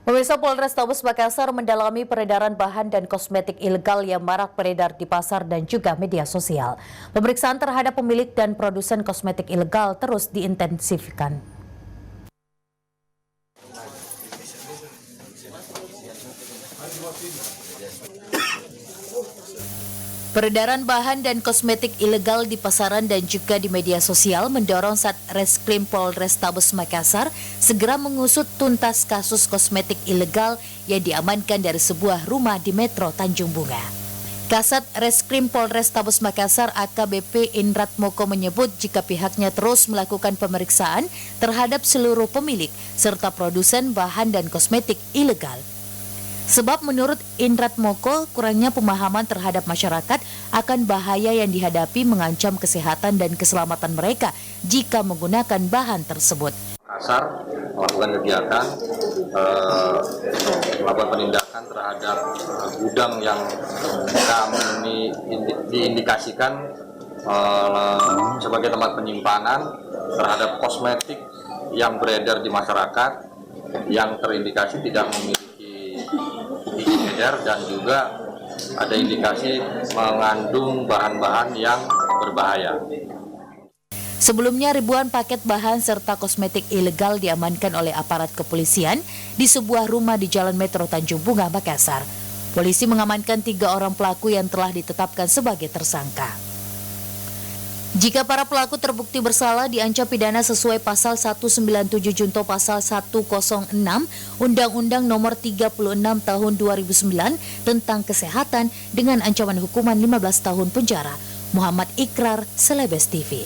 Pemirsa, Polrestabes Makassar mendalami peredaran bahan dan kosmetik ilegal yang marak beredar di pasar dan juga media sosial. Pemeriksaan terhadap pemilik dan produsen kosmetik ilegal terus diintensifkan. Peredaran bahan dan kosmetik ilegal di pasaran dan juga di media sosial mendorong Satreskrim Polrestabes Makassar segera mengusut tuntas kasus kosmetik ilegal yang diamankan dari sebuah rumah di Metro Tanjung Bunga. Kasat Reskrim Polrestabes Makassar AKBP Indrat Moko menyebut jika pihaknya terus melakukan pemeriksaan terhadap seluruh pemilik serta produsen bahan dan kosmetik ilegal. Sebab menurut Indrat Moko, kurangnya pemahaman terhadap masyarakat akan bahaya yang dihadapi mengancam kesehatan dan keselamatan mereka jika menggunakan bahan tersebut. Makassar melakukan kegiatan, melakukan penindakan terhadap gudang yang diindikasikan sebagai tempat penyimpanan terhadap kosmetik yang beredar di masyarakat yang terindikasi tidak memiliki edar dan juga ada indikasi mengandung bahan-bahan yang berbahaya. Sebelumnya ribuan paket bahan serta kosmetik ilegal diamankan oleh aparat kepolisian di sebuah rumah di Jalan Metro Tanjung Bunga, Makassar. Polisi mengamankan 3 orang pelaku yang telah ditetapkan sebagai tersangka. Jika para pelaku terbukti bersalah diancam pidana sesuai pasal 197 junto pasal 106 Undang-Undang Nomor 36 Tahun 2009 tentang kesehatan dengan ancaman hukuman 15 tahun penjara. Muhammad Ikrar, Celebes TV.